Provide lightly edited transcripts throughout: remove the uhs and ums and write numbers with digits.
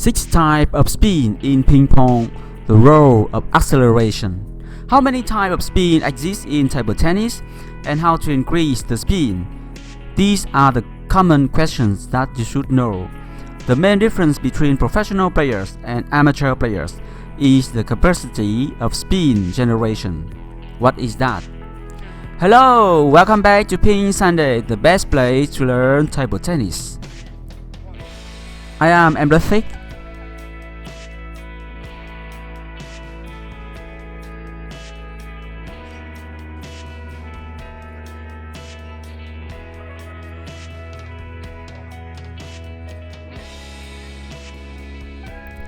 6 types of spin in ping pong. The role of acceleration. How many types of spin exist in table tennis, and how to increase the spin? These are the common questions that you should know. The main difference between professional players and amateur players is the capacity of spin generation. What is that? Hello, welcome back to PingSunday, the best place to learn table tennis. I am EmRatThich.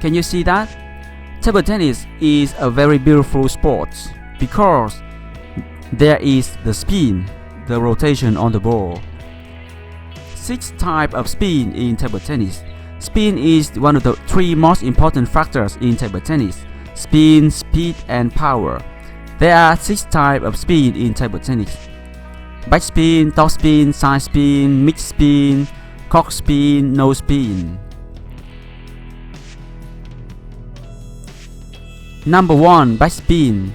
Can you see that? Table tennis is a very beautiful sport because there is the spin, the rotation on the ball. 6 types of spin in table tennis. Spin is one of the 3 most important factors in table tennis: spin, speed, and power. There are 6 types of spin in table tennis: backspin, topspin, sidespin, mid spin, corkspin, no spin. Number 1. Backspin.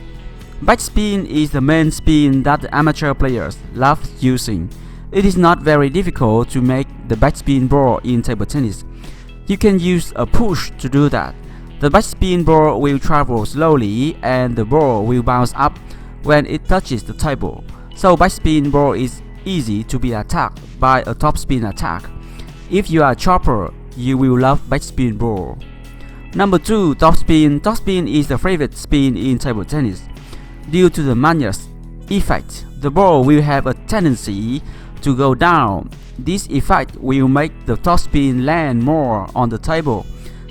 Backspin is the main spin that the amateur players love using. It is not very difficult to make the backspin ball in table tennis. You can use a push to do that. The backspin ball will travel slowly and the ball will bounce up when it touches the table. So backspin ball is easy to be attacked by a topspin attack. If you are a chopper, you will love backspin ball. Number 2. Topspin. Topspin is the favorite spin in table tennis. Due to the Magnus effect, the ball will have a tendency to go down. This effect will make the topspin land more on the table.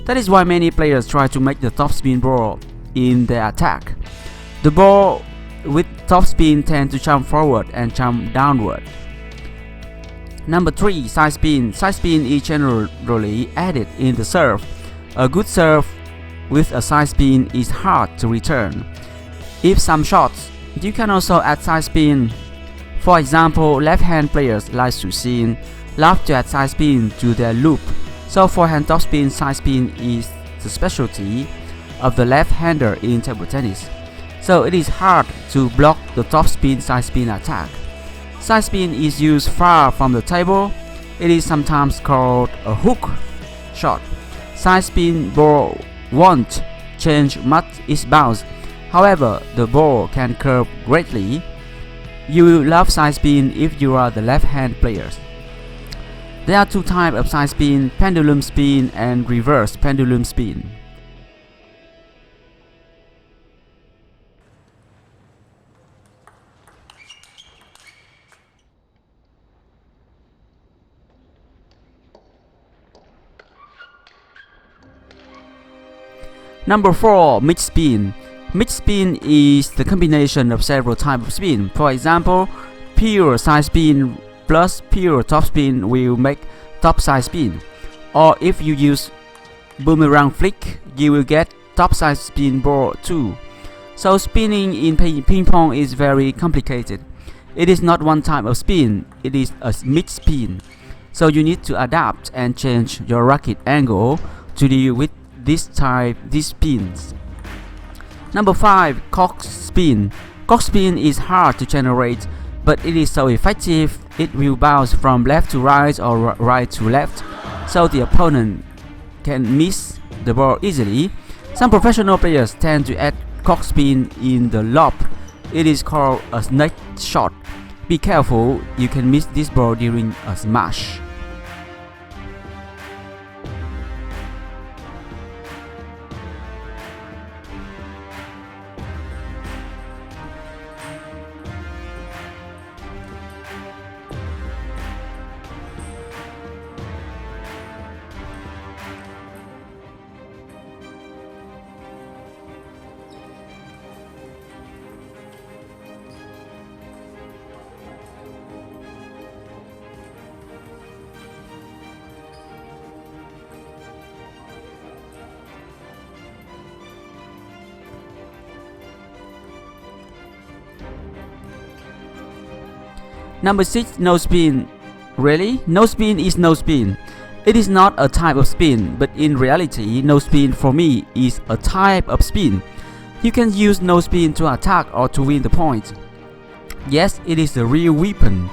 That is why many players try to make the topspin ball in their attack. The ball with topspin tend to jump forward and jump downward. Number 3. Sidespin. Sidespin is generally added in the serve. A good serve with a sidespin is hard to return. If some shots, you can also add sidespin. For example, left-hand players like Hüseyin love to add sidespin to their loop. So forehand topspin sidespin is the specialty of the left-hander in table tennis. So it is hard to block the topspin sidespin attack. Sidespin is used far from the table. It is sometimes called a hook shot. Sidespin ball won't change much its bounce. However, the ball can curve greatly. You will love sidespin if you are the left-hand players. There are 2 types of sidespin: pendulum spin and reverse pendulum spin. Number 4. Mid spin. Mid spin is the combination of several types of spin. For example, pure side spin plus pure top spin will make top side spin. Or if you use boomerang flick, you will get top side spin ball too. So spinning in ping pong is very complicated. It is not one type of spin, it is a mid spin. So you need to adapt and change your racket angle to deal with these spins. Number 5. Corkspin. Corkspin is hard to generate, but it is so effective. It will bounce from left to right or right to left, so the opponent can miss the ball easily. Some professional players tend to add corkspin in the lob. It is called a snake shot. Be careful, you can miss this ball during a smash. Number 6. No spin. Really? No spin is no spin. It is not a type of spin, but in reality, no spin for me is a type of spin. You can use no spin to attack or to win the point. Yes, it is a real weapon,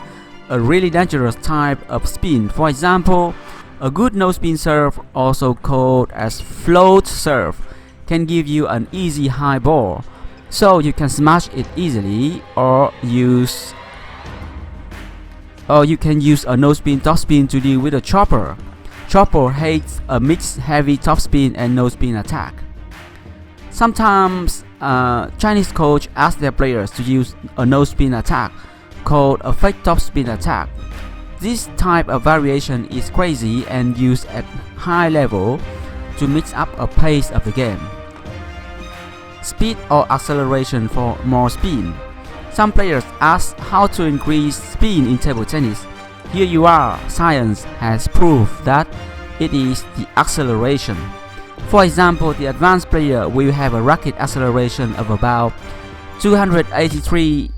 a really dangerous type of spin. For example, a good no spin serve, also called as float serve, can give you an easy high ball, so you can smash it easily, or you can use a no spin topspin to deal with a chopper. Chopper hates a mixed heavy topspin and no spin attack. Sometimes Chinese coach ask their players to use a no spin attack called a fake topspin attack. This type of variation is crazy and used at high level to mix up a pace of the game. Speed or acceleration for more spin. Some players ask how to increase spin in table tennis. Here you are, science has proved that it is the acceleration. For example, the advanced player will have a racket acceleration of about 283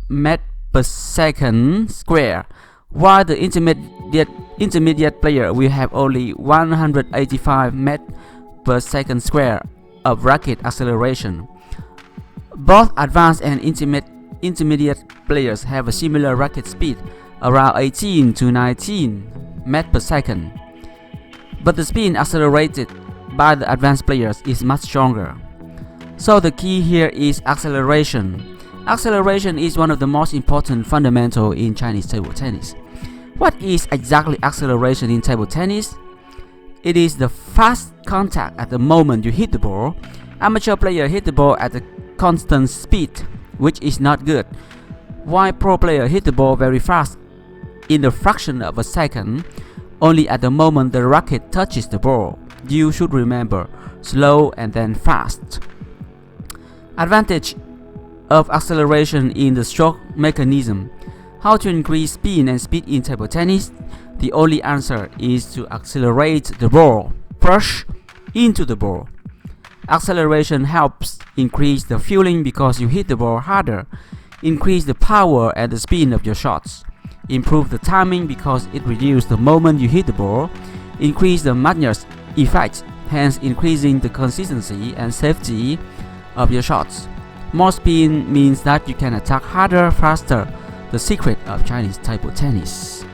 meters per second square, while the intermediate player will have only 185 meters per second square of racket acceleration. Both advanced and intermediate players have a similar racket speed, around 18 to 19 meters per second. But the spin accelerated by the advanced players is much stronger. So the key here is acceleration. Acceleration is one of the most important fundamentals in Chinese table tennis. What is exactly acceleration in table tennis? It is the fast contact at the moment you hit the ball. Amateur players hit the ball at a constant speed, which is not good, while pro players hit the ball very fast in a fraction of a second, only at the moment the racket touches the ball. You should remember, slow and then fast. Advantage of acceleration in the stroke mechanism. How to increase spin and speed in table tennis? The only answer is to accelerate the ball, push into the ball. Acceleration helps increase the feeling because you hit the ball harder, increase the power and the spin of your shots, improve the timing because it reduces the moment you hit the ball, increase the Magnus effect, hence increasing the consistency and safety of your shots. More spin means that you can attack harder, faster, the secret of Chinese table tennis.